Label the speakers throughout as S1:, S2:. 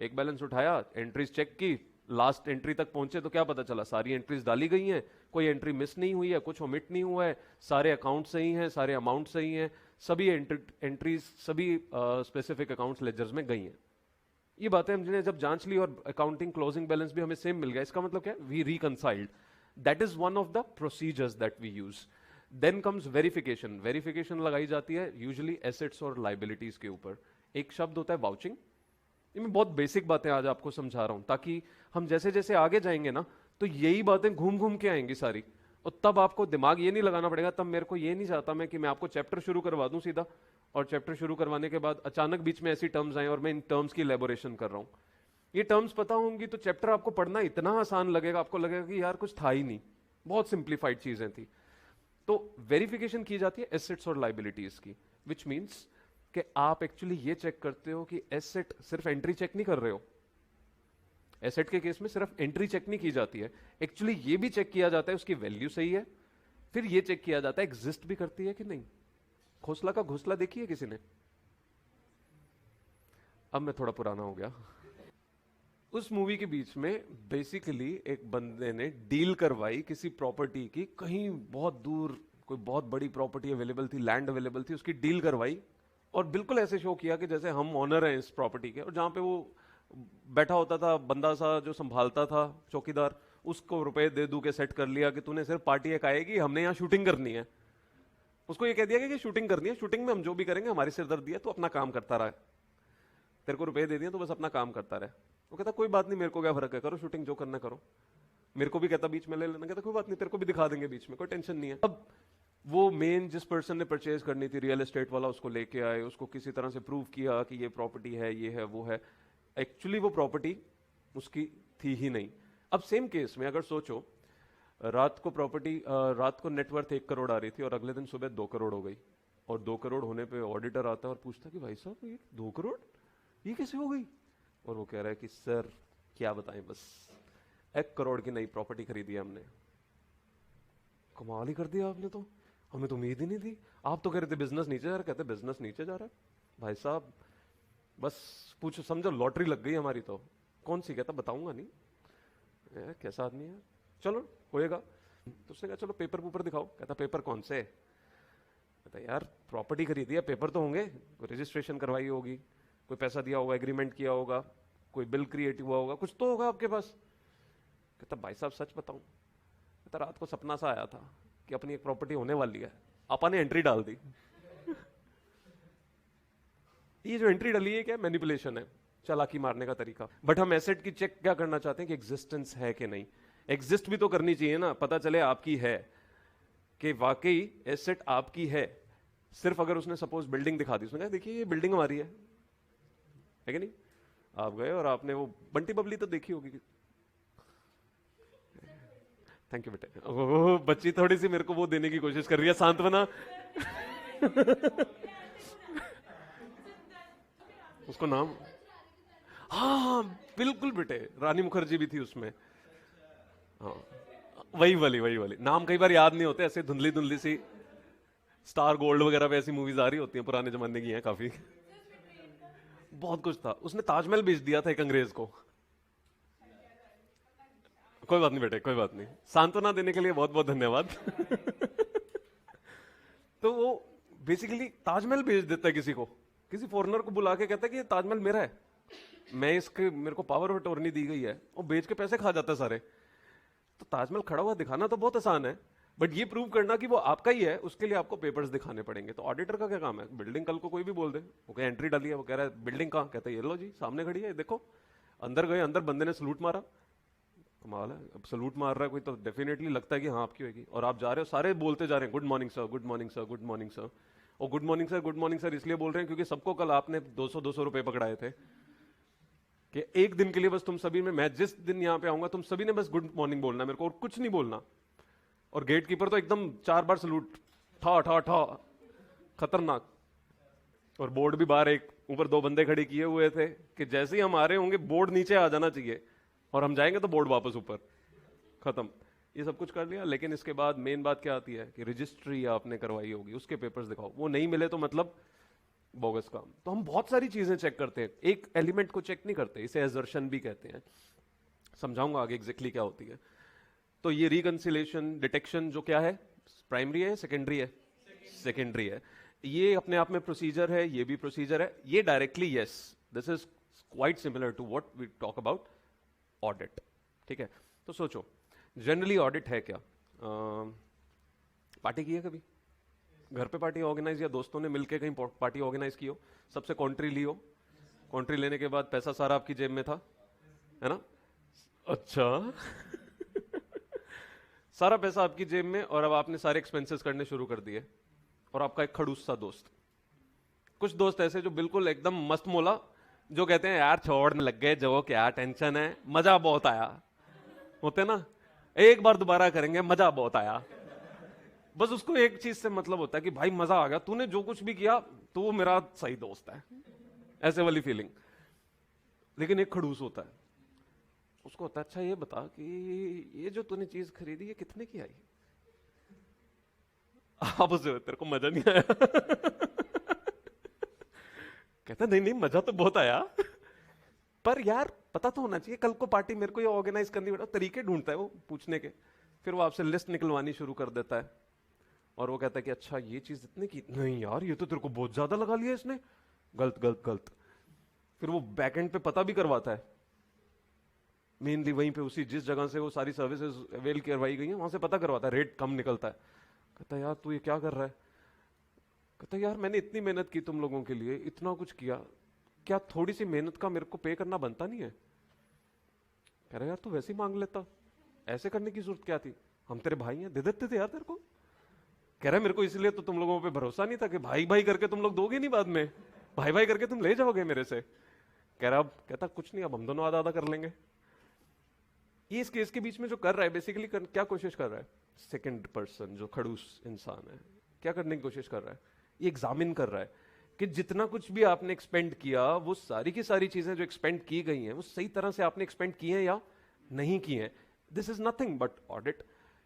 S1: एक बैलेंस उठाया, entries check की, लास्ट एंट्री तक पहुंचे तो क्या पता चला सारी एंट्रीज डाली गई हैं, कोई एंट्री मिस नहीं हुई है, कुछ ओमिट नहीं हुआ है, सारे अकाउंट सही हैं, सारे अमाउंट सही हैं, सभी एंट्रीज सभी स्पेसिफिक अकाउंट्स लेजर्स में गई हैं। ये बातें हमने जब जांच ली और अकाउंटिंग क्लोजिंग बैलेंस भी हमें सेम मिल गया, इसका मतलब क्या है, we reconciled. That is one of the procedures that we use. Then comes verification. Verification लगाई जाती है यूजुअली एसेट्स और लाइबिलिटीज के ऊपर। एक शब्द होता है वाउचिंग। ये मैं बहुत बेसिक बातें आज आपको समझा रहा हूं ताकि हम जैसे जैसे आगे जाएंगे ना तो यही बातें घूम घूम के आएंगी सारी, और तब आपको दिमाग ये नहीं लगाना पड़ेगा। तब मेरे को ये नहीं चाहता मैं कि मैं आपको चैप्टर शुरू करवा दूं सीधा, और चैप्टर शुरू करवाने के बाद अचानक बीच में ऐसी टर्म्स आए और मैं इन टर्म्स की इलेबोरेशन कर रहा हूं। ये टर्म्स पता होंगी तो चैप्टर आपको पढ़ना इतना आसान लगेगा, आपको लगेगा कि यार कुछ था ही नहीं, बहुत सिंप्लीफाइड चीजें थी। तो वेरिफिकेशन की जाती है एसेट्स और लाइबिलिटीज की, विच मीन्स कि आप एक्चुअली ये चेक करते हो कि एसेट, सिर्फ एंट्री चेक नहीं कर रहे हो। एसेट के केस में सिर्फ एंट्री चेक नहीं की जाती है, एक्चुअली ये भी चेक किया जाता है उसकी वैल्यू सही है, फिर ये चेक किया जाता है एग्जिस्ट भी करती है कि नहीं। खोसला का घोसला देखी है किसी ने? अब मैं थोड़ा पुराना हो गया। उस मूवी के बीच में बेसिकली एक बंदे ने डील करवाई किसी प्रॉपर्टी की, कहीं बहुत दूर कोई बहुत बड़ी प्रॉपर्टी अवेलेबल थी, लैंड अवेलेबल थी, उसकी डील करवाई और बिल्कुल ऐसे शो किया कि जैसे हम ऑनर हैं इस प्रॉपर्टी के। और जहां पे वो बैठा होता था बंदा सा जो संभालता था, चौकीदार, उसको रुपए दे दू के सेट कर लिया कि तूने सिर्फ पार्टी एक आएगी, हमने यहाँ शूटिंग करनी है। उसको ये कह दिया कि शूटिंग करनी है, शूटिंग में हम जो भी करेंगे हमारी सिरदर्दी है, तो अपना काम करता रहा, तेरे को रुपए दे दिए तो बस अपना काम करता रहे। वो कहता कोई बात नहीं, मेरे को क्या फर्क है, करो शूटिंग, जो करना करो। मेरे को भी कहता बीच में ले लेना, कहता कोई बात नहीं, तेरे को भी दिखा देंगे बीच में, कोई टेंशन नहीं है। अब वो मेन जिस पर्सन ने परचेज करनी थी, रियल एस्टेट वाला, उसको लेके आए, उसको किसी तरह से प्रूव किया कि ये प्रॉपर्टी है, ये है, वो है। एक्चुअली वो प्रॉपर्टी उसकी थी ही नहीं। अब सेम केस में अगर सोचो, रात को प्रॉपर्टी, रात को नेटवर्थ 1 करोड़ आ रही थी और अगले दिन सुबह 2 करोड़ हो गई, और 2 करोड़ होने पे ऑडिटर आता है और पूछता कि भाई साहब ये 2 करोड़ ये कैसे हो गई? और वो कह रहा है कि सर क्या बताएं, बस 1 करोड़ की नई प्रॉपर्टी खरीदी है हमने। कमाल ही कर दिया आपने, तो हमें तो उम्मीद ही नहीं थी। आप तो कह रहे थे बिजनेस नीचे जा रहा है, कहते बिजनेस नीचे जा रहा है भाई साहब, बस पूछो, समझो लॉटरी लग गई हमारी। तो कौन सी? कहता बताऊंगा नहीं। कैसा आदमी है, चलो होएगा। तो उसने कहा चलो पेपर ऊपर दिखाओ। कहता पेपर कौन से? कहता यार प्रॉपर्टी खरीदी है, पेपर तो होंगे, कोई रजिस्ट्रेशन करवाई होगी, कोई पैसा दिया होगा, एग्रीमेंट किया होगा, कोई बिल क्रिएट हुआ होगा, कुछ तो होगा आपके पास। कहता भाई साहब सच बताऊं, कहता रात को सपना सा आया था कि अपनी एक प्रॉपर्टी होने वाली है, आपा ने एंट्री डाल दी। ये जो एंट्री डाली है क्या मैनिपुलेशन है, चालाकी मारने का तरीका। बट हम एसेट की चेक क्या करना चाहते हैं कि एग्जिस्टेंस है कि नहीं। एग्जिस्ट भी तो करनी चाहिए ना, पता चले आपकी है, कि वाकई एसेट आपकी है। सिर्फ अगर उसने सपोज बिल्डिंग दिखा दी, उसने कहा देखिए ये बिल्डिंग हमारी है कि नहीं, आप गए और आपने वो बंटी बबली तो देखी होगी। थैंक यू बेटे। ओह बच्ची थोड़ी सी मेरे को वो देने की कोशिश कर रही है, सांत्वना। उसको नाम, हाँ बिल्कुल बेटे, रानी मुखर्जी भी थी उसमें। हाँ वही वाली नाम कई बार याद नहीं होते, ऐसे धुंधली धुंधली सी। स्टार गोल्ड वगैरह पे ऐसी मूवीज आ रही होती हैं, पुराने जमाने की हैं काफी। बहुत कुछ था। उसने ताजमहल बेच दिया था एक अंग्रेज को। कोई बात नहीं बेटे, कोई बात नहीं, सांत्वना देने के लिए बहुत बहुत धन्यवाद। तो वो बेसिकली ताजमहल बेच देता है किसी को, किसी फॉरेनर को बुला के कहता है कि ये ताजमहल मेरा है, मैं इसके, मेरे को पावर ऑफ अटॉर्नी दी गई है, और बेच के पैसे खा जाता है सारे। तो ताजमहल खड़ा हुआ दिखाना तो बहुत आसान है, बट ये प्रूव करना कि वो आपका ही है, उसके लिए आपको पेपर्स दिखाने पड़ेंगे। तो ऑडिटर का क्या काम है? बिल्डिंग कल को कोई भी बोल दे, वो कहे एंट्री डाली है, वो कह रहा है बिल्डिंग कहाँ, कहता है ये लो जी सामने खड़ी है, देखो। अंदर गए, अंदर बंदे ने सलूट मारा, कमाल है, अब सलूट मार रहा है कोई तो डेफिनेटली लगता है कि हाँ आपकी होगी। और आप जा रहे हो, सारे बोलते जा रहे हैं good morning sir, good morning sir, good morning sir. और good morning sir, good morning sir इसलिए बोल रहे हैं क्योंकि सबको कल आपने 200-200 रुपए पकड़ाए थे कि एक दिन के लिए बस तुम सभी में, मैं जिस दिन यहां पे आऊंगा तुम सभी ने बस गुड मॉर्निंग बोलना मेरे को, और कुछ नहीं बोलना। और गेट कीपर तो एकदम 4 बार सलूट, ठा ठा ठा, खतरनाक। और बोर्ड भी बाहर, एक ऊपर 2 बंदे खड़े किए हुए थे कि जैसे ही हम आ रहे होंगे बोर्ड नीचे आ जाना चाहिए, और हम जाएंगे तो बोर्ड वापस ऊपर, खत्म। ये सब कुछ कर लिया, लेकिन इसके बाद मेन बात क्या आती है कि रजिस्ट्री आपने करवाई होगी, उसके पेपर्स दिखाओ। वो नहीं मिले तो मतलब बोगस काम। तो हम बहुत सारी चीजें चेक करते हैं, एक एलिमेंट को चेक नहीं करते, इसे एजर्शन भी कहते हैं। समझाऊंगा आगे एग्जैक्टली क्या होती है। तो ये रिकंसिलेशन डिटेक्शन जो क्या है, प्राइमरी है सेकेंडरी है, सेकेंडरी है। ये अपने आप में प्रोसीजर है, ये भी प्रोसीजर है। ये directly yes, this is quite similar to what we talk about audit. ठीक है, तो सोचो जनरली ऑडिट है क्या। पार्टी की है कभी, घर पे पार्टी ऑर्गेनाइज या दोस्तों ने मिलकर कहीं पार्टी ऑर्गेनाइज की हो, सबसे कॉन्ट्री ली हो, कॉन्ट्री लेने के बाद पैसा सारा आपकी जेब में था, है ना? अच्छा सारा पैसा आपकी जेब में, और अब आपने सारे एक्सपेंसेस करने शुरू कर दिए, और आपका एक खड़ूस सा दोस्त, कुछ दोस्त ऐसे जो बिल्कुल एकदम मस्त मोला, जो कहते हैं यार छोड़ने लग गए, जो क्या टेंशन है, मजा बहुत आया, होते ना, एक बार दोबारा करेंगे, मजा बहुत आया। बस उसको एक चीज से मतलब होता है कि भाई मजा आ गया, तूने जो कुछ भी किया तो वो मेरा सही दोस्त है, ऐसे वाली फीलिंग। लेकिन एक खड़ूस होता है, उसको होता है अच्छा ये बता कि ये जो तूने चीज खरीदी ये कितने की आई। आप उसे, तेरे को मजा नहीं आया कहता नहीं नहीं मजा तो बहुत आया, पर यार पता तो होना चाहिए, कल को पार्टी मेरे को ये ऑर्गेनाइज करनी पड़ा। तरीके ढूंढता है वो पूछने के, फिर वो आपसे लिस्ट निकलवानी शुरू कर देता है, और वो कहता है कि अच्छा ये चीज इतने की, नहीं यार ये तो तेरे को बहुत ज्यादा लगा लिया इसने, गलत गलत गलत। फिर वो बैकएंड पे पता भी करवाता है, मेनली वहीं पे उसी जिस जगह से वो सारी सर्विसेज अवेल करवाई गई हैं वहां से पता करवाता है, रेट कम निकलता है। कहता है यार तू ये क्या कर रहा है। कहता है यार मैंने इतनी मेहनत की तुम लोगों के लिए, इतना कुछ किया, क्या थोड़ी सी मेहनत का मेरे को पे करना बनता नहीं है। कह रहा यार तू वैसे ही मांग लेता, ऐसे करने की जरूरत क्या थी, हम तेरे भाई हैं, दे देते थे यार तेरे को। कह रहा है मेरे को इसलिए तो तुम लोगों पे भरोसा नहीं था कि भाई भाई करके तुम लोग दोगे नहीं बाद में, भाई भाई करके तुम ले जाओगे मेरे से। कह रहा अब, कहता कुछ नहीं, अब हम दोनों आधा आधा कर लेंगे। ये इस केस के बीच में जो कर रहा है बेसिकली क्या कोशिश कर रहा है, सेकंड पर्सन जो खड़ूस इंसान है क्या करने की कोशिश कर रहा है, ये एग्जामिन कर रहा है कि जितना कुछ भी आपने एक्सपेंड किया, वो सारी की सारी चीजें जो एक्सपेंड की गई हैं वो सही तरह से आपने एक्सपेंड की हैं या नहीं की हैं। This is nothing but audit.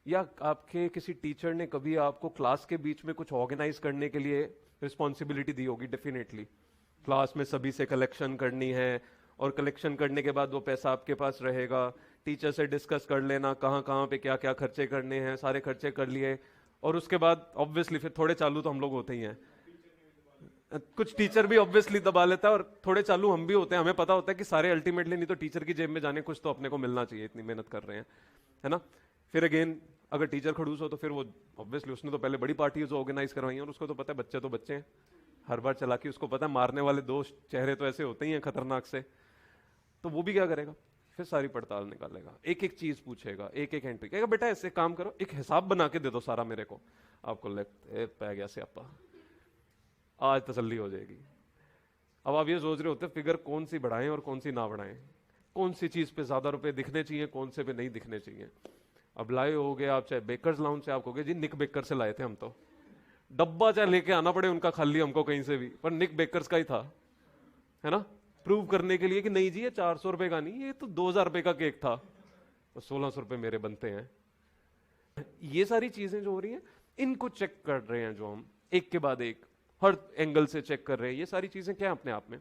S1: या आपके किसी टीचर ने कभी आपको क्लास के बीच में कुछ ऑर्गेनाइज करने के लिए रिस्पॉन्सिबिलिटी दी होगी, डेफिनेटली क्लास में सभी से कलेक्शन करनी है, और कलेक्शन करने के बाद वो पैसा आपके पास रहेगा, टीचर से डिस्कस कर लेना कहाँ कहाँ पे क्या क्या खर्चे करने हैं, सारे खर्चे कर लिए, और उसके बाद ऑब्वियसली फिर थोड़े चालू तो हम लोग होते ही हैं, कुछ टीचर भी ऑब्वियसली दबा लेता है, और थोड़े चालू हम भी होते हैं, हमें पता होता है कि सारे अल्टीमेटली नहीं तो टीचर की जेब में जाने, कुछ तो अपने को मिलना चाहिए, इतनी मेहनत कर रहे हैं, है ना। फिर अगेन अगर टीचर खड़ूस हो तो फिर वो ऑब्वियसली उसने तो पहले बड़ी पार्टीज ऑर्गेनाइज करवाई है, और उसको तो पता है बच्चे तो बच्चे हैं, हर बार चला के उसको पता है मारने वाले दो चेहरे तो ऐसे होते ही हैं खतरनाक से, तो वो भी क्या करेगा, फिर सारी पड़ताल निकालेगा, एक एक चीज पूछेगा, एक एक एंट्री कहेगा, बेटा ऐसे काम करो, एक हिसाब बना के दे दो सारा मेरे को, आपको लगता पै गया स्यापा, आज तसल्ली हो जाएगी। अब आप ये सोच रहे होते फिगर कौन सी बढ़ाएं और कौन सी ना बढ़ाएं, कौन सी चीज पे ज्यादा रुपए दिखने चाहिए, कौन से पे नहीं दिखने चाहिए। अब लाए हो गए आप चाहे बेकर्स लाउंज से, आप कहोगे जी निक बेकर से लाए थे हम तो, डब्बा चाहे लेके आना पड़े उनका खाली हमको कहीं से भी, पर निक बेकर्स का ही था, है ना, प्रूव करने के लिए कि नहीं जी ये 400 रुपए का नहीं, ये तो 2000 रुपए का केक था, तो 1600 रुपए मेरे बनते हैं। ये सारी चीजें जो हो रही हैं इनको चेक कर रहे हैं, जो हम एक के बाद एक हर एंगल से चेक कर रहे हैं, ये सारी चीजें क्या है अपने आप में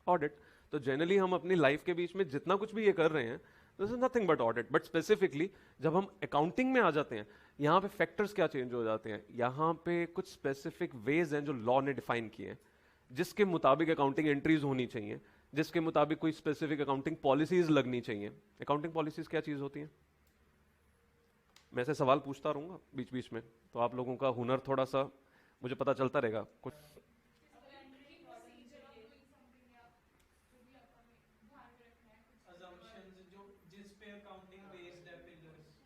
S1: ऑडिट। तो जनरली हम अपनी लाइफ के बीच में जितना कुछ भी ये कर रहे हैं, this is nothing but audit. But specifically जब हम अकाउंटिंग में आ जाते हैं, यहाँ पे फैक्टर्स क्या चेंज हो जाते हैं, यहाँ पे कुछ स्पेसिफिक वेज हैं जो लॉ ने डिफाइन किए हैं, जिसके मुताबिक अकाउंटिंग एंट्रीज होनी चाहिए, जिसके मुताबिक कोई स्पेसिफिक अकाउंटिंग पॉलिसीज लगनी चाहिए। अकाउंटिंग पॉलिसीज क्या चीज होती है, मैं ऐसे सवाल पूछता रहूंगा बीच बीच में, तो आप लोगों का हुनर थोड़ा सा मुझे पता चलता रहेगा कुछ।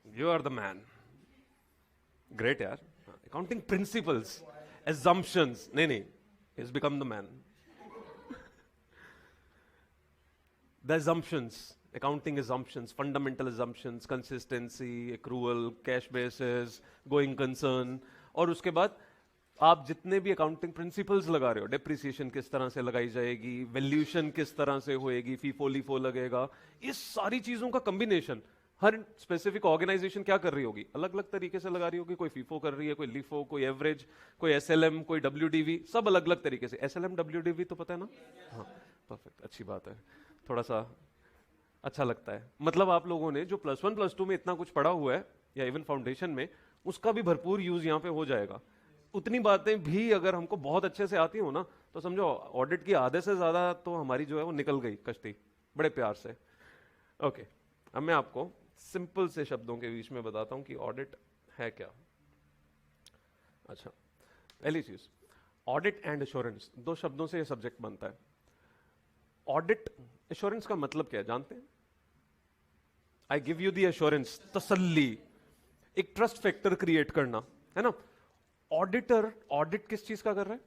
S1: You are the man, great यार। अकाउंटिंग प्रिंसिपल्स, assumptions, नहीं, he's become the man. The assumptions, accounting assumptions, fundamental assumptions, consistency, accrual, cash basis, going concern, और उसके बाद आप जितने भी अकाउंटिंग प्रिंसिपल्स लगा रहे हो, डेप्रिसिएशन किस तरह से लगाई जाएगी, वैल्यूएशन किस तरह से होएगी, फीफो लीफो लगेगा, इस सारी चीजों का कॉम्बिनेशन हर स्पेसिफिक ऑर्गेनाइजेशन क्या कर रही होगी, अलग अलग तरीके से लगा रही होगी। कोई फीफो कर रही है, कोई लिफो, कोई एवरेज, कोई एसएलएम, कोई डब्ल्यूडीवी, सब अलग अलग तरीके से। एसएलएम डब्ल्यूडीवी तो पता है ना? हाँ, परफेक्ट, अच्छी बात है। थोड़ा सा अच्छा लगता है। मतलब आप लोगों ने जो +1 +2 में इतना कुछ पढ़ा हुआ है, या इवन फाउंडेशन में, उसका भी भरपूर यूज यहाँ पे हो जाएगा। उतनी बातें भी अगर हमको बहुत अच्छे से आती हो ना, तो समझो ऑडिट की आधे से ज्यादा तो हमारी जो है वो निकल गई कश्ती, बड़े प्यार से। ओके, अब मैं आपको सिंपल से शब्दों के बीच में बताता हूं कि ऑडिट है क्या। अच्छा, पहली चीज, ऑडिट एंड एश्योरेंस, दो शब्दों से ये सब्जेक्ट बनता है। ऑडिट एश्योरेंस का मतलब क्या है जानते हैं? I give you the assurance, तसल्ली, एक ट्रस्ट फैक्टर क्रिएट करना, है ना? ऑडिटर ऑडिट किस चीज का कर रहा है?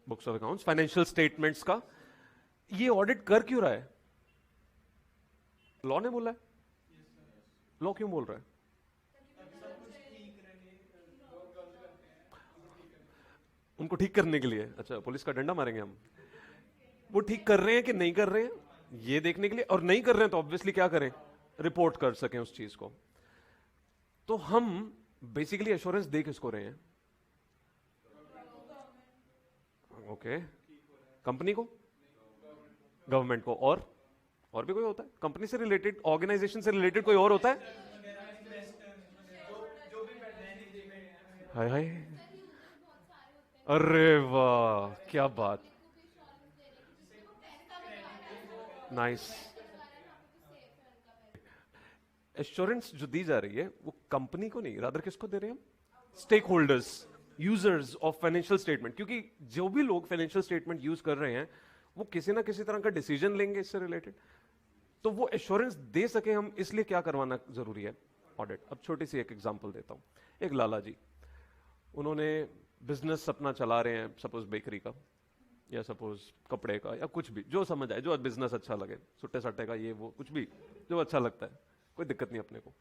S1: Books of accounts, financial statements का। ये ऑडिट कर क्यों रहा है? लॉ ने बोला है। लॉ क्यों बोल रहा है? उनको ठीक करने के लिए। अच्छा, पुलिस का डंडा मारेंगे हम? वो ठीक कर रहे हैं कि नहीं कर रहे हैं, ये देखने के लिए। और नहीं कर रहे हैं तो ऑब्वियसली क्या करें? रिपोर्ट कर सकें उस चीज को। तो हम बेसिकली एश्योरेंस दे किसको रहे हैं? ओके, कंपनी को, गवर्नमेंट को, और भी कोई होता है? कंपनी से रिलेटेड, ऑर्गेनाइजेशन से रिलेटेड कोई और होता है? हाय हाय, अरे वाह, क्या बात, नाइस। एश्योरेंस जो दी जा रही है वो कंपनी को नहीं, रादर किसको दे रहे हैं हम? Stakeholders, users of financial statement. क्योंकि जो भी लोग फाइनेंशियल स्टेटमेंट यूज कर रहे हैं वो किसी ना किसी तरह का डिसीजन लेंगे इससे रिलेटेड। तो वो एश्योरेंस दे सके हम, इसलिए क्या करवाना जरूरी है? ऑडिट। अब छोटी सी एक एग्जांपल देता हूं। एक लाला जी, उन्होंने बिजनेस अपना चला रहे हैं, सपोज बेकरी का, या सपोज कपड़े का, या कुछ भी जो समझ आए, जो बिजनेस अच्छा लगे, सुट्टे सट्टे का, ये वो कुछ भी जो अच्छा लगता है, कोई दिक्कत नहीं अपने को।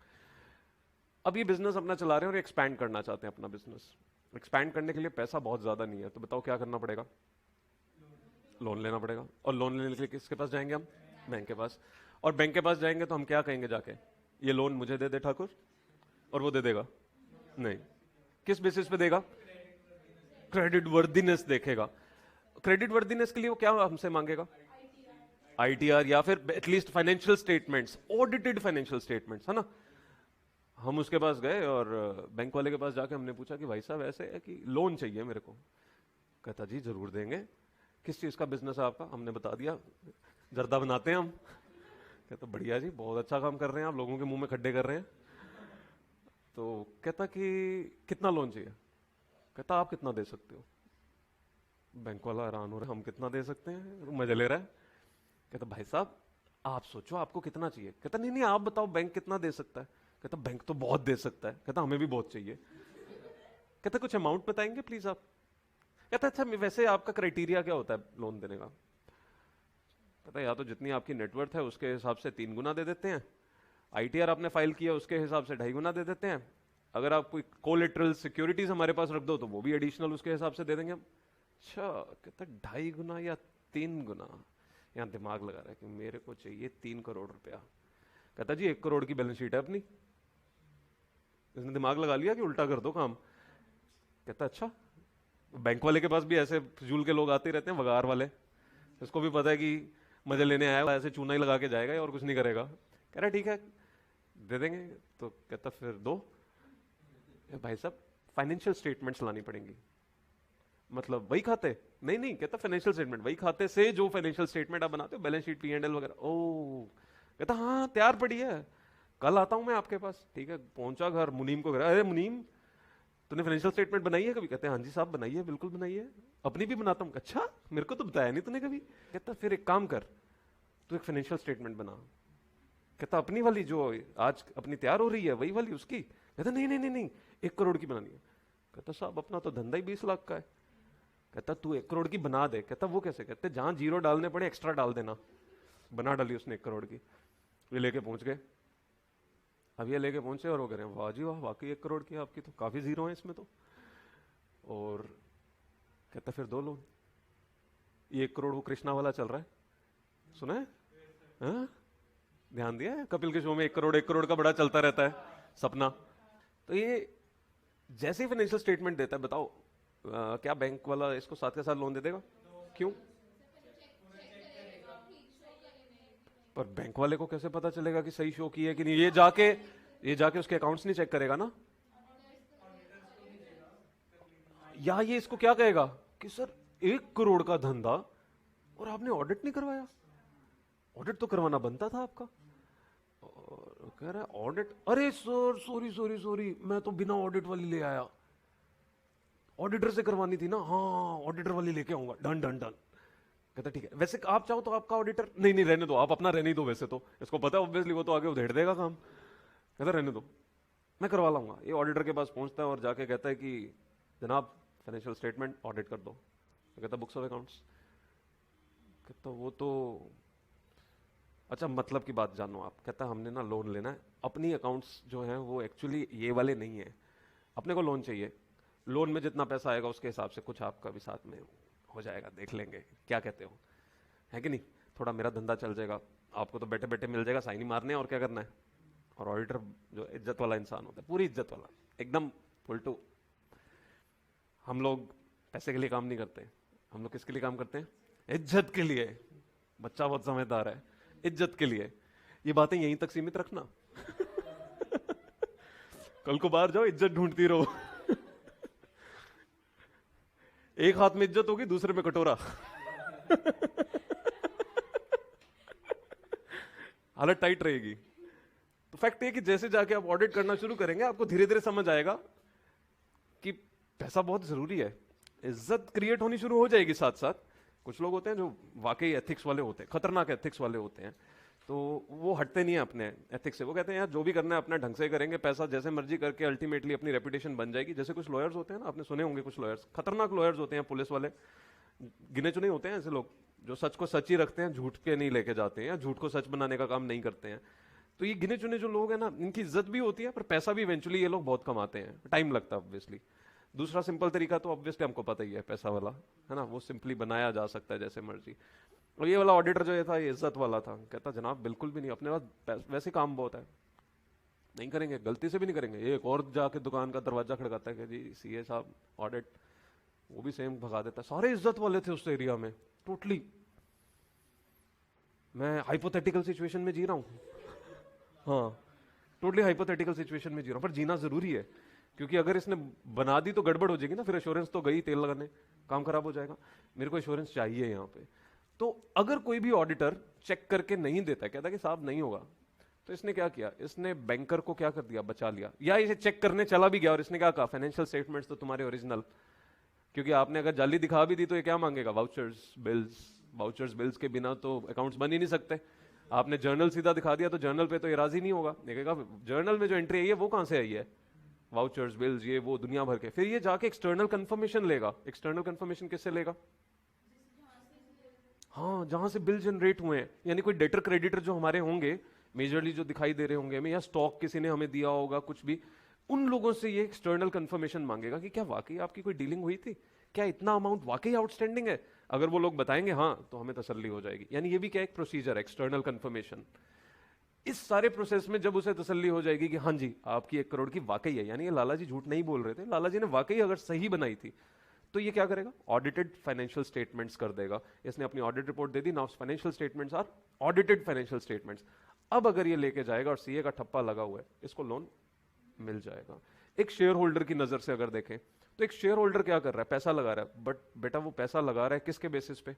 S1: अब ये बिजनेस अपना चला रहे हैं और एक्सपैंड करना चाहते हैं अपना बिजनेस। एक्सपैंड करने के लिए पैसा बहुत ज्यादा नहीं है, तो बताओ क्या करना पड़ेगा? लोन लेना पड़ेगा। और लोन लेने के लिए किसके पास जाएंगे हम? बैंक के पास। और बैंक के पास जाएंगे तो हम क्या कहेंगे जाके? ये लोन मुझे दे दे ठाकुर। और वो दे देगा? नहीं। किस बेसिस पे देगा? क्रेडिट वर्दीनेस देखेगा। क्रेडिट वर्दीनेस के लिए वो क्या हमसे मांगेगा? आईटीआर, या फिर at least financial statements, audited financial statements, है ना? हम उसके पास गए और बैंक वाले के पास जाके हमने पूछा कि भाई साहब ऐसे है कि लोन चाहिए मेरे को। कहता जी जरूर देंगे। किस चीज का बिजनेस है आपका? हमने बता दिया, जर्दा बनाते हैं हम। कहता बढ़िया जी, बहुत अच्छा काम कर रहे हैं आप, लोगों के मुंह में खड्डे कर रहे हैं। तो कहता कि कितना लोन चाहिए? कहता आप कितना दे सकते हो? बैंक वाला हैरान हो रहा है, हम कितना दे सकते हैं, मजा ले रहा है। कहता भाई साहब आप सोचो आपको कितना चाहिए। कहता नहीं नहीं आप बताओ बैंक कितना दे सकता है। कहता बैंक तो बहुत दे सकता है। कहता हमें भी बहुत चाहिए। कहता कुछ अमाउंट बताएंगे प्लीज आप। कहता अच्छा वैसे आपका क्राइटेरिया क्या होता है लोन देने का? कहता या तो जितनी आपकी नेटवर्थ है उसके हिसाब से 3 गुना दे देते हैं, आईटीआर आपने फाइल किया उसके हिसाब से 2.5 गुना दे देते हैं, अगर आप कोई कोलेटरल सिक्योरिटीज हमारे पास रख दो तो वो भी एडिशनल उसके हिसाब से दे देंगे हम। अच्छा, कहता 2.5 गुना या 3 गुना? यहाँ दिमाग लगा रहा है कि मेरे को चाहिए 3 करोड़ रुपया। कहता जी 1 करोड़ की बैलेंस शीट है अपनी। इसने दिमाग लगा लिया कि उल्टा कर दो काम। कहता अच्छा, बैंक वाले के पास भी ऐसे फिजूल के लोग आते रहते हैं, वगार वाले। इसको भी पता है कि मजे लेने आया, ऐसे चूना ही लगा के जाएगा और कुछ नहीं करेगा। कह रहा ठीक है दे देंगे। तो कहता फिर दो। भाई साहब फाइनेंशियल स्टेटमेंट्स लानी पड़ेंगी। मतलब वही खाते? नहीं नहीं, कहता फाइनेंशियल स्टेटमेंट वही खाते से जो फाइनेंशियल स्टेटमेंट आप बनाते हो, बैलेंस शीट, P&L वगैरह। ओ, कहता हाँ तैयार पड़ी है, कल आता हूं मैं आपके पास। ठीक है, पहुंचा घर, मुनीम को कह रहा अरे मुनीम तूने फाइनेंशियल स्टेटमेंट बनाई है कभी? कहते हैं हाँ जी साहब बनाई है, बिल्कुल बनाई है, अपनी भी बनाता हूँ। अच्छा, मेरे को तो बताया नहीं तूने कभी। कहता फिर एक काम कर, तू एक फाइनेंशियल स्टेटमेंट बना। कहता अपनी वाली जो आज अपनी तैयार हो रही है वही वाली उसकी? कहता नहीं नहीं नहीं नहीं, 1 करोड़ की बनानी है। कहता साहब अपना तो धंधा ही 20 लाख का है। कहता तू 1 करोड़ की बना दे। कहता वो कैसे? कहते जहां जीरो डालने पड़े एक्स्ट्रा डाल देना। बना डाली उसने 1 करोड़ की। ये लेके पहुंच गए। अब ये लेके पहुंचे और वो कह रहे हैं वाह जी वाह, वाकई 1 करोड़ की आपकी तो काफी जीरो है इसमें तो। और कहता फिर दो लोन। ये 1 करोड़ वो कृष्णा वाला चल रहा है, सुना है? हाँ? ध्यान दिया है कपिल के शो में 1 करोड़ का बड़ा चलता रहता है सपना। तो ये जैसे ही फाइनेंशियल स्टेटमेंट देता है, बताओ क्या बैंक वाला इसको साथ के साथ लोन दे देगा? क्यों? पर बैंक वाले को कैसे पता चलेगा कि सही शो की है कि नहीं? ये जाके उसके अकाउंट्स नहीं चेक करेगा ना। या ये इसको क्या कहेगा कि सर 1 करोड़ का धंधा और आपने ऑडिट नहीं करवाया? ऑडिट तो करवाना बनता था आपका। और कह रहा है ऑडिट, अरे सर सॉरी सॉरी सॉरी, मैं तो बिना ऑडिट वाली ले आया, ऑडिटर से करवानी थी ना। हाँ ऑडिटर वाली लेके आऊंगा, डन डन डन। कहता ठीक है, वैसे आप चाहो तो आपका ऑडिटर, नहीं नहीं रहने दो, आप अपना रहने ही दो, वैसे तो इसको पता है ऑब्वियसली वो तो आगे उधेड़ देगा काम। कहता रहने दो, मैं करवा लाऊंगा। ये ऑडिटर के पास पहुंचता है और जाके कहता है कि जनाब फाइनेंशियल स्टेटमेंट ऑडिट कर दो। कहता बुक्स ऑफ अकाउंट्स। कहता वो तो अच्छा, मतलब की बात जानो आप। कहता हमने ना लोन लेना है, अपनी अकाउंट्स जो हैं वो एक्चुअली ये वाले नहीं है, अपने को लोन चाहिए, लोन में जितना पैसा आएगा उसके हिसाब से कुछ आपका भी साथ में हो जाएगा, देख लेंगे, क्या कहते हो, है कि नहीं? थोड़ा मेरा धंधा चल जाएगा, आपको तो बैठे बैठे मिल जाएगा, साइन ही मारने हैं और क्या करना है। और ऑडिटर जो इज्जत वाला इंसान होता है, पूरी इज्जत वाला, एकदम उल्टू। हम लोग पैसे के लिए काम नहीं करते, हम लोग किसके लिए काम करते हैं? इज्जत के लिए। बच्चा बहुत समझदार है, इज्जत के लिए। ये बातें यहीं तक सीमित रखना। कल को बाहर जाओ इज्जत ढूंढती रहो। एक हाथ में इज्जत होगी, दूसरे में कटोरा। हालत टाइट रहेगी। तो फैक्ट है कि जैसे जाके आप ऑडिट करना शुरू करेंगे, आपको धीरे धीरे समझ आएगा कि पैसा बहुत जरूरी है, इज्जत क्रिएट होनी शुरू हो जाएगी साथ साथ। कुछ लोग होते हैं जो वाकई एथिक्स वाले होते हैं, खतरनाक एथिक्स वाले होते हैं, तो वो हटते नहीं है अपने एथिक्स से। वो कहते हैं यार जो भी करना है अपना ढंग से करेंगे, पैसा जैसे मर्जी करके अल्टीमेटली अपनी रेपुटेशन बन जाएगी। जैसे कुछ लॉयर्स होते हैं ना, आपने सुने होंगे, कुछ लॉयर्स खतरनाक लॉयर्स होते हैं, पुलिस वाले, गिने चुने होते हैं ऐसे लोग जो सच को सच ही रखते हैं, झूठ के नहीं लेके जाते हैं, या झूठ को सच बनाने का काम नहीं करते हैं। तो ये गिने चुने जो लोग हैं ना, इनकी इज्जत भी होती है, पर पैसा भी इवेंचुअली ये लोग बहुत कमाते हैं, टाइम लगता है ऑब्वियसली। दूसरा सिंपल तरीका तो ऑब्वियसली हमको पता ही है, पैसा वाला है ना, वो सिंपली बनाया जा सकता है जैसे मर्जी। और ये वाला ऑडिटर जो ये था, ये इज्जत वाला था। कहता जनाब बिल्कुल भी नहीं, अपने पास वैसे काम बहुत है, नहीं करेंगे, गलती से भी नहीं करेंगे। ये एक और जाके दुकान का दरवाजा खड़काता है कि जी सीए साहब ऑडिट, वो भी सेम भगा देता है। सारे इज्जत वाले थे उस एरिया में, टोटली। मैं हाइपोथेटिकल सिचुएशन में जी रहा हूँ, हाँ टोटली हाइपोथेटिकल सिचुएशन में जी रहा हूँ, पर जीना जरूरी है, क्योंकि अगर इसने बना दी तो गड़बड़ हो जाएगी ना, फिर एश्योरेंस तो गई, तेल लगाने, काम खराब हो जाएगा। मेरे को एश्योरेंस चाहिए यहाँ पे। तो अगर कोई भी ऑडिटर चेक करके नहीं देता, कहता कि साहब नहीं होगा, तो इसने क्या किया, इसने बैंकर को क्या कर दिया, बचा लिया। या इसे चेक करने चला भी गया और इसने क्या कहा, फाइनेंशियल स्टेटमेंट्स तो तुम्हारे ओरिजिनल, क्योंकि आपने अगर जाली दिखा भी दी तो ये क्या मांगेगा, वाउचर्स बिल्स। वाउचर्स बिल्स के बिना तो अकाउंट्स बन ही नहीं सकते। आपने जर्नल सीधा दिखा दिया तो जर्नल पे तो ये राजी नहीं होगा, देखेगा जर्नल में जो एंट्री आई है वो कहां से आई है, वाउचर्स बिल्स ये वो दुनिया भर के। फिर ये जाके एक्सटर्नल कंफर्मेशन लेगा। एक्सटर्नल कंफर्मेशन किससे लेगा? हाँ, जहां से बिल जनरेट हुए हैं, यानी कोई डेटर क्रेडिटर जो हमारे होंगे, मेजरली जो दिखाई दे रहे होंगे हमें, या स्टॉक किसी ने हमें दिया होगा कुछ भी, उन लोगों से ये एक्सटर्नल कंफर्मेशन मांगेगा कि क्या वाकई आपकी कोई डीलिंग हुई थी, क्या इतना अमाउंट वाकई आउटस्टैंडिंग है। अगर वो लोग बताएंगे हाँ, तो हमें तसल्ली हो जाएगी। यानी ये भी क्या एक प्रोसीजर है, एक्सटर्नल कंफर्मेशन। इस सारे प्रोसेस में जब उसे तसल्ली हो जाएगी कि हाँ जी आपकी 1 करोड़ की वाकई है, यानी ये लाला जी झूठ नहीं बोल रहे थे, लाला जी ने वाकई अगर सही बनाई थी, तो ये क्या करेगा, ऑडिटेड फाइनेंशियल स्टेटमेंट्स कर देगा। इसने अपनी ऑडिट रिपोर्ट दे दी, now financial statements are audited financial statements. अब अगर ये लेके जाएगा और सीए का ठप्पा लगा हुआ है, इसको लोन मिल जाएगा। एक शेयर होल्डर की नजर से अगर देखें तो एक शेयर होल्डर क्या कर रहा है, पैसा लगा रहा है, बट बेटा वो पैसा लगा रहा है किसके बेसिस पे,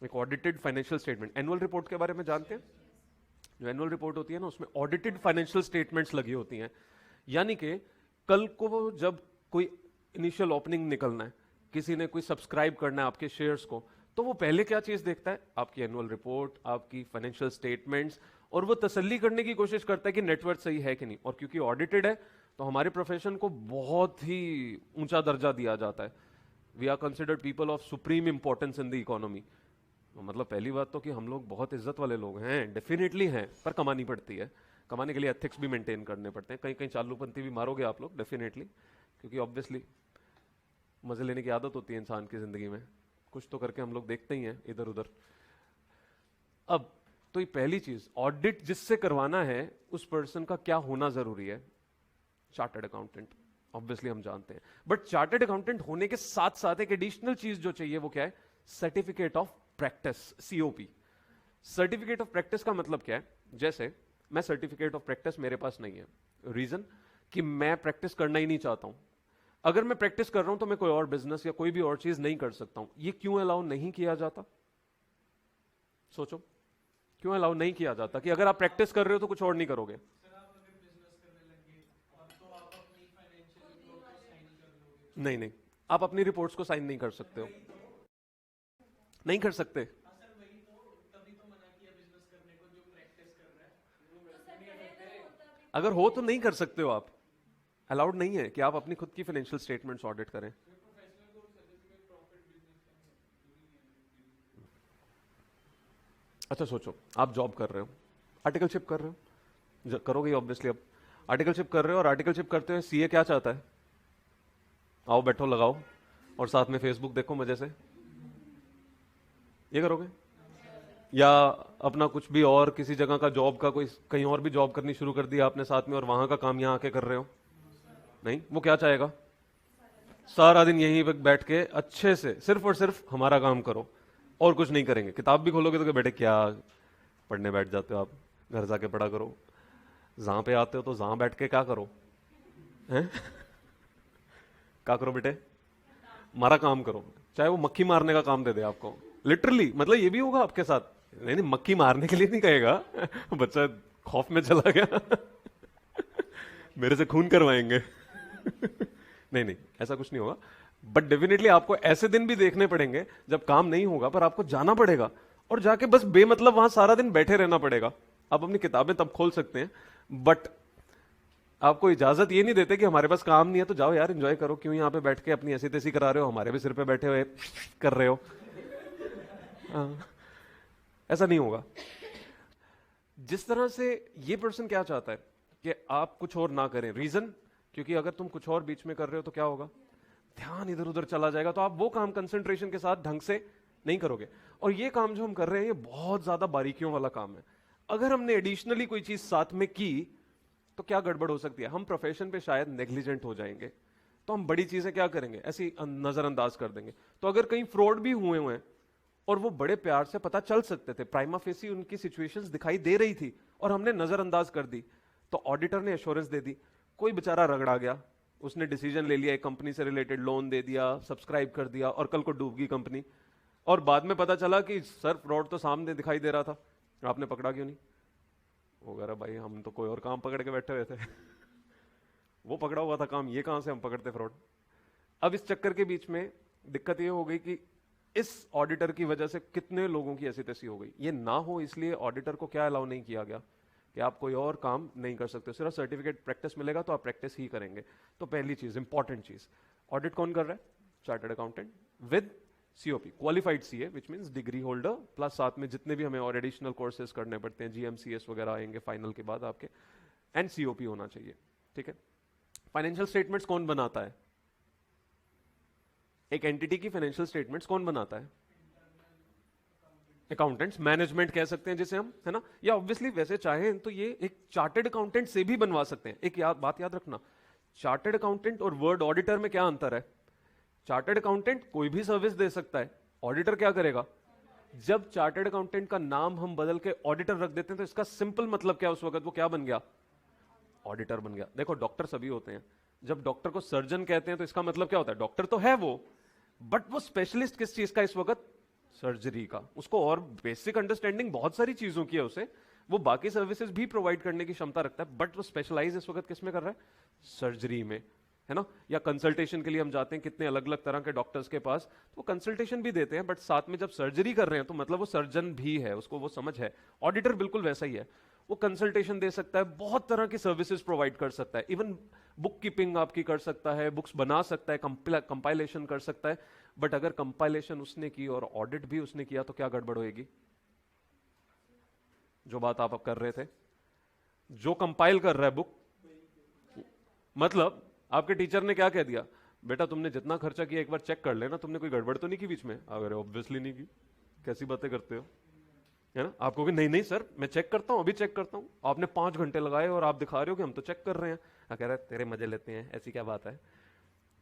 S1: एक audited financial statement. Annual report के बारे में जानते हैं, जो एनुअल रिपोर्ट होती है ना, उसमें ऑडिटेड फाइनेंशियल स्टेटमेंट्स लगी होती हैं। यानी कि कल को जब कोई इनिशियल ओपनिंग निकलना है, किसी ने कोई सब्सक्राइब करना है आपके शेयर्स को, तो वो पहले क्या चीज देखता है, आपकी एनुअल रिपोर्ट, आपकी फाइनेंशियल स्टेटमेंट्स, और वो तसल्ली करने की कोशिश करता है कि नेटवर्थ सही है कि नहीं। और क्योंकि ऑडिटेड है तो हमारे प्रोफेशन को बहुत ही ऊंचा दर्जा दिया जाता है। We are considered people of supreme importance in the economy. मतलब पहली बात तो कि हम लोग बहुत इज्जत वाले लोग हैं, डेफिनेटली हैं, पर कमानी पड़ती है। कमाने के लिए एथिक्स भी मेंटेन करने पड़ते हैं। कहीं कहीं चालूपंथी भी मारोगे आप लोग डेफिनेटली, क्योंकि ऑब्वियसली मजे लेने की आदत होती है इंसान की जिंदगी में, कुछ तो करके हम लोग देखते ही हैं इधर उधर। अब तो ये पहली चीज, ऑडिट जिससे करवाना है उस पर्सन का क्या होना जरूरी है? Chartered accountant. ऑब्वियसली हम जानते हैं, बट चार्टर्ड अकाउंटेंट होने के साथ साथ एक एडिशनल चीज जो चाहिए वो क्या है? Certificate of practice, COP. Certificate of practice का मतलब क्या है? जैसे मैं सर्टिफिकेट ऑफ प्रैक्टिस मेरे पास नहीं है, रीजन कि मैं प्रैक्टिस करना ही नहीं चाहता हूं। अगर मैं प्रैक्टिस कर रहा हूं तो मैं कोई और बिजनेस या कोई भी और चीज नहीं कर सकता हूं। ये क्यों अलाउ नहीं किया जाता? सोचो, क्यों अलाउ नहीं किया जाता कि अगर आप प्रैक्टिस कर रहे हो तो कुछ और नहीं करोगे? नहीं नहीं, आप अपनी रिपोर्ट्स को साइन नहीं कर सकते हो, नहीं कर सकते। अगर हो तो नहीं कर सकते हो आप, अलाउड नहीं है कि आप अपनी खुद की फाइनेंशियल स्टेटमेंट्स ऑडिट करें। अच्छा सोचो, आप जॉब कर रहे हो, आर्टिकलशिप कर रहे हो, करोगे ऑब्वियसली। अब आर्टिकलशिप कर रहे हो और आर्टिकलशिप करते हुए सीए क्या चाहता है? आओ बैठो लगाओ और साथ में फेसबुक देखो मजे से, ये करोगे? या अपना कुछ भी और किसी जगह का जॉब का कोई कहीं और भी जॉब करनी शुरू कर दी आपने साथ में और वहां का काम यहां आके कर रहे हो? नहीं, वो क्या चाहेगा? सारा दिन यहीं पे बैठ के अच्छे से सिर्फ और सिर्फ हमारा काम करो और कुछ नहीं करेंगे। किताब भी खोलोगे तो बेटे क्या पढ़ने बैठ जाते हो आप, घर जाके पढ़ा करो। जहां पे आते हो तो जहां बैठ के क्या करो, हैं? क्या करो बेटे? हमारा काम करो, चाहे वो मक्खी मारने का काम दे दे आपको, लिटरली मतलब ये भी होगा आपके साथ। नहीं नहीं, मक्खी मारने के लिए नहीं कहेगा, बच्चा खौफ में चला गया मेरे से खून करवाएंगे नहीं नहीं, ऐसा कुछ नहीं होगा। बट डेफिनेटली आपको ऐसे दिन भी देखने पड़ेंगे जब काम नहीं होगा पर आपको जाना पड़ेगा और जाके बस बेमतलब वहां सारा दिन बैठे रहना पड़ेगा। आप अपनी किताबें तब खोल सकते हैं, बट आपको इजाजत ये नहीं देते कि हमारे पास काम नहीं है तो जाओ यार एंजॉय करो, क्यों यहाँ पे बैठ के अपनी ऐसी तैसी करा रहे हो, हमारे भी सिर पे बैठे हुए कर रहे हो। ऐसा नहीं होगा। जिस तरह से ये पर्सन क्या चाहता है कि आप कुछ और ना करें, रीजन क्योंकि अगर तुम कुछ और बीच में कर रहे हो तो क्या होगा? ध्यान इधर उधर चला जाएगा, तो आप वो काम कंसंट्रेशन के साथ ढंग से नहीं करोगे। और ये काम जो हम कर रहे हैं ये बहुत ज्यादा बारीकियों वाला काम है। अगर हमने एडिशनली कोई चीज साथ में की तो क्या गड़बड़ हो सकती है? हम प्रोफेशन पे शायद नेग्लिजेंट हो जाएंगे, तो हम बड़ी चीजें क्या करेंगे, ऐसी नजरअंदाज कर देंगे। तो अगर कहीं फ्रॉड भी हुए हुए हैं और वो बड़े प्यार से पता चल सकते थे, प्राइमा फेसी उनकी सिचुएशंस दिखाई दे रही थी और हमने नजरअंदाज कर दी, तो ऑडिटर ने एश्योरेंस दे दी। कोई बेचारा रगड़ा गया, उसने डिसीजन ले लिया, एक कंपनी से रिलेटेड लोन दे दिया, सब्सक्राइब कर दिया और कल को डूब गई कंपनी, और बाद में पता चला कि सर फ्रॉड तो सामने दिखाई दे रहा था, आपने पकड़ा क्यों नहीं? वो कह रहा भाई हम तो कोई और काम पकड़ के बैठे हुए थे वो पकड़ा हुआ था काम, ये कहां से हम पकड़ते फ्रॉड। अब इस चक्कर के बीच में दिक्कत ये हो गई कि इस ऑडिटर की वजह से कितने लोगों की ऐसी तैसी हो गई। ये ना हो इसलिए ऑडिटर को क्या अलाउ नहीं किया गया कि आप कोई और काम नहीं कर सकते, सिर्फ सर्टिफिकेट प्रैक्टिस मिलेगा तो आप प्रैक्टिस ही करेंगे। तो पहली चीज, इंपॉर्टेंट चीज, ऑडिट कौन कर रहा है? Chartered accountant with COP, qualified CA, which means degree holder, plus साथ में जितने भी हमें और एडिशनल कोर्सेज करने पड़ते हैं, जीएमसीएस वगैरह आएंगे फाइनल के बाद आपके, एंड सीओपी होना चाहिए। ठीक है। फाइनेंशियल स्टेटमेंट्स कौन बनाता है? एक एंटिटी की फाइनेंशियल स्टेटमेंट्स कौन बनाता है? अकाउंटेंट्स, मैनेजमेंट कह सकते हैं जिसे हम, है ना। या ऑब्वियसली वैसे चाहें तो ये एक चार्टर्ड अकाउंटेंट से भी बनवा सकते हैं। एक बात याद रखना, चार्टर्ड अकाउंटेंट और वर्ड ऑडिटर में क्या अंतर है? चार्टर्ड अकाउंटेंट कोई भी सर्विस दे सकता है, ऑडिटर क्या करेगा? जब चार्टर्ड अकाउंटेंट का नाम हम बदल के ऑडिटर रख देते हैं तो इसका सिंपल मतलब क्या, उस वक्त वो क्या बन गया? ऑडिटर बन गया। देखो डॉक्टर सभी होते हैं, जब डॉक्टर को सर्जन कहते हैं तो इसका मतलब क्या होता है? डॉक्टर तो है वो, बट वो स्पेशलिस्ट किस चीज का इस वक्त? सर्जरी का। उसको और बेसिक अंडरस्टैंडिंग बहुत सारी चीजों की है उसे, वो बाकी सर्विसेज भी प्रोवाइड करने की क्षमता रखता है, बट वो स्पेशलाइज इस वक्त किस में कर रहा है? सर्जरी में, है ना। या कंसल्टेशन के लिए हम जाते हैं कितने अलग अलग तरह के डॉक्टर्स के पास, तो वो कंसल्टेशन भी देते हैं, बट साथ में जब सर्जरी कर रहे हैं तो मतलब वो सर्जन भी है, उसको वो समझ है। ऑडिटर बिल्कुल वैसा ही है, वो कंसल्टेशन दे सकता है, बहुत तरह की सर्विसेज प्रोवाइड कर सकता है, इवन बुक कीपिंग आपकी कर सकता है, बुक्स बना सकता है, कंपाइलेशन कर सकता है। बट अगर कंपाइलेशन उसने की और ऑडिट भी उसने किया तो क्या गड़बड़ होएगी? जो बात आप कर रहे थे, जो कंपाइल कर रहा है बुक, मतलब आपके टीचर ने क्या कह दिया, बेटा तुमने जितना खर्चा किया एक बार चेक कर लेना, तुमने कोई गड़बड़ तो नहीं की बीच में? अगर ऑब्वियसली नहीं की, कैसी बातें करते हो, है ना। आप कहोगे नहीं नहीं सर मैं चेक करता हूँ, अभी चेक करता हूँ। आपने 5 घंटे लगाए और आप दिखा रहे हो कि हम तो चेक कर रहे हैं। कह रहे तेरे मजे लेते हैं, ऐसी क्या बात है।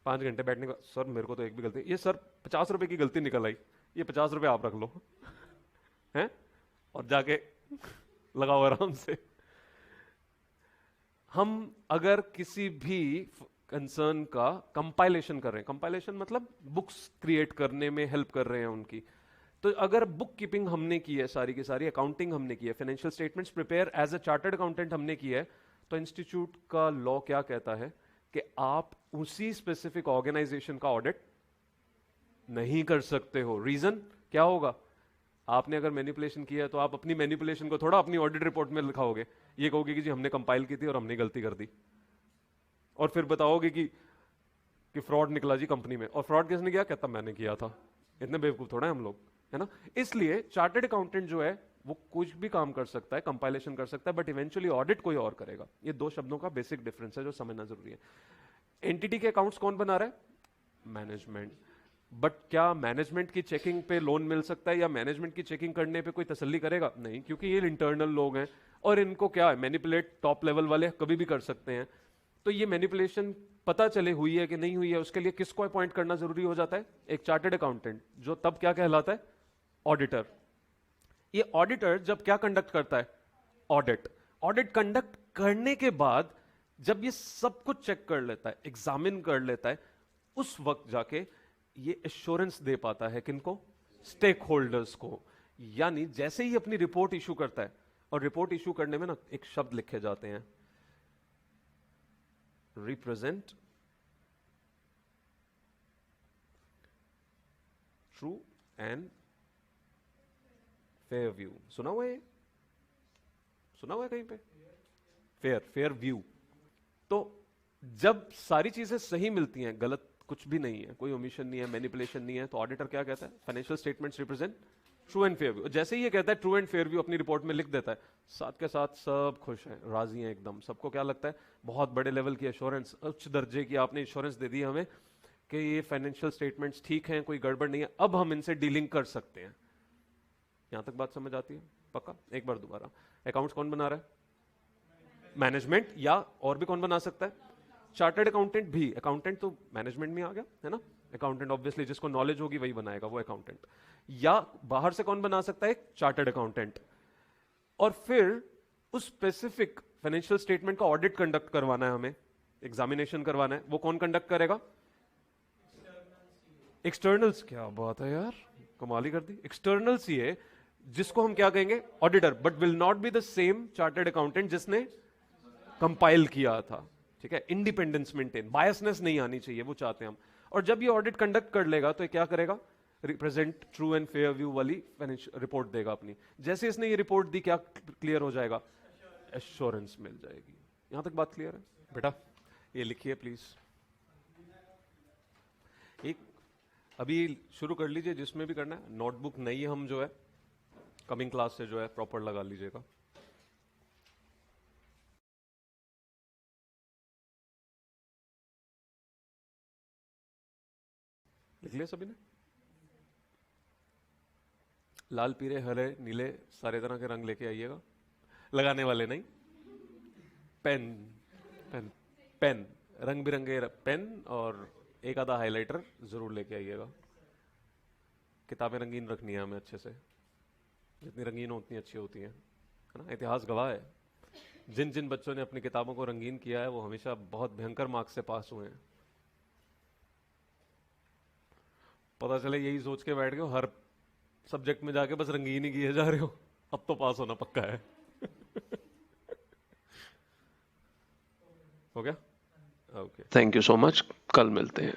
S1: 5 घंटे बैठने का, सर मेरे को तो एक भी गलती, ये सर 50 रुपए की गलती निकल आई, ये 50 रुपए आप रख लो हैं, और जाके लगाओ आराम से। हम अगर किसी भी कंसर्न का कंपाइलेशन कर रहे हैं, कंपाइलेशन मतलब बुक्स क्रिएट करने में हेल्प कर रहे हैं उनकी, तो अगर बुक कीपिंग हमने की है, सारी की सारी अकाउंटिंग हमने की है, financial statements prepare as a chartered accountant हमने की है, तो इंस्टीट्यूट का लॉ क्या कहता है कि आप उसी स्पेसिफिक ऑर्गेनाइजेशन का ऑडिट नहीं कर सकते हो। रीजन क्या होगा? आपने अगर मैनिपुलेशन किया है तो आप अपनी मैनिपुलेशन को थोड़ा अपनी ऑडिट रिपोर्ट में लिखाओगे, ये कहोगे कि जी हमने कंपाइल की थी और हमने गलती कर दी, और फिर बताओगे कि फ्रॉड निकला जी कंपनी में, और फ्रॉड किसने किया? कहता मैंने किया था। इतने बेवकूफ थोड़ा है हम लोग, है ना। इसलिए चार्टर्ड अकाउंटेंट जो है वो कुछ भी काम कर सकता है, कंपाइलेशन कर सकता है, बट इवेंचुअली ऑडिट कोई और करेगा। ये दो शब्दों का बेसिक डिफरेंस है जो समझना जरूरी है। एंटिटी के अकाउंट्स कौन बना रहा है? मैनेजमेंट। बट क्या मैनेजमेंट की चेकिंग पे लोन मिल सकता है, या मैनेजमेंट की चेकिंग करने पे कोई तसल्ली करेगा? नहीं, क्योंकि ये इंटरनल लोग हैं और इनको क्या है, मैनिपुलेट टॉप लेवल वाले कभी भी कर सकते हैं। तो ये मैनिपुलेशन पता चले हुई है कि नहीं हुई है, उसके लिए किसको अपॉइंट करना जरूरी हो जाता है? एक चार्टर्ड अकाउंटेंट, जो तब क्या कहलाता है? ऑडिटर। ये ऑडिटर जब क्या कंडक्ट करता है? ऑडिट। ऑडिट कंडक्ट करने के बाद जब ये सब कुछ चेक कर लेता है, एग्जामिन कर लेता है, उस वक्त जाके ये एश्योरेंस दे पाता है किनको? स्टेक होल्डर्स को। यानी जैसे ही अपनी रिपोर्ट इशू करता है, और रिपोर्ट इशू करने में ना एक शब्द लिखे जाते हैं, represent true and fair view. सुना हुआ है? सुना हुआ है कहीं पे? Fair view. तो जब सारी चीजें सही मिलती हैं, गलत कुछ भी नहीं है, कोई ओमिशन नहीं है, मैनिपुलेशन नहीं है, तो ऑडिटर क्या कहता है? Financial statements represent true and fair view. जैसे ही ये कहता है ट्रू एंड फेयर व्यू अपनी रिपोर्ट में लिख देता है, साथ के साथ सब खुश हैं, राजी हैं एकदम। सबको क्या लगता है? बहुत बड़े लेवल की एश्योरेंस, उच्च दर्जे की आपने एश्योरेंस दे दी हमें कि ये फाइनेंशियल स्टेटमेंट्स ठीक हैं, कोई गड़बड़ नहीं है, अब हम इनसे डीलिंग कर सकते हैं। यहां तक बात समझ आती है? पक्का? एक बार दोबारा। अकाउंट्स कौन बना रहा है? मैनेजमेंट, या और भी कौन बना सकता है? चार्टर्ड अकाउंटेंट भी। अकाउंटेंट तो मैनेजमेंट में आ गया, है ना। अकाउंटेंट ऑब्वियसली जिसको नॉलेज होगी वही बनाएगा, वो अकाउंटेंट। या बाहर से कौन बना सकता है? Chartered accountant. और फिर उस स्पेसिफिक फाइनेंशियल स्टेटमेंट का ऑडिट कंडक्ट करवाना है हमें, एग्जामिनेशन करवाना है, वो कौन कंडक्ट करेगा? एक्सटर्नल्स। क्या बात है यार, कमाल ही कर दी। एक्सटर्नल सीए, जिसको हम क्या कहेंगे? Auditor, but will not be the same chartered accountant जिसने कंपाइल किया था। ठीक है, इंडिपेंडेंस मेंटेन, बायसनेस नहीं आनी चाहिए, वो चाहते हैं हम। और जब ये ऑडिट कंडक्ट कर लेगा तो ये क्या करेगा? Represent true and fair view वाली फाइनेंशियल रिपोर्ट देगा अपनी। जैसे इसने ये रिपोर्ट दी, क्या क्लियर हो जाएगा? एश्योरेंस मिल जाएगी। यहां तक बात क्लियर है बेटा? ये लिखिए प्लीज। एक अभी शुरू कर लीजिए, जिसमें भी करना है। नोटबुक नई हम जो है कमिंग क्लास से जो है प्रॉपर लगा लीजिएगा। लिख लिया सभी ने? लाल, पीले, हरे, नीले, सारे तरह के रंग लेके आइएगा। लगाने वाले नहीं। पेन, पेन, पेन, रंग बिरंगे पेन और एक आधा हाइलाइटर जरूर लेके आइएगा। किताबें रंगीन रखनी है हमें अच्छे से, जितनी रंगीन हो उतनी अच्छी होती है ना। इतिहास गवाह है, जिन जिन बच्चों ने अपनी किताबों को रंगीन किया है वो हमेशा बहुत भयंकर मार्क्स से पास हुए हैं। पता चले यही सोच के बैठ गए हर सब्जेक्ट में जाके बस रंगीन ही किए जा रहे हो, अब तो पास होना पक्का है। हो गया? Okay, thank you so much, कल मिलते हैं।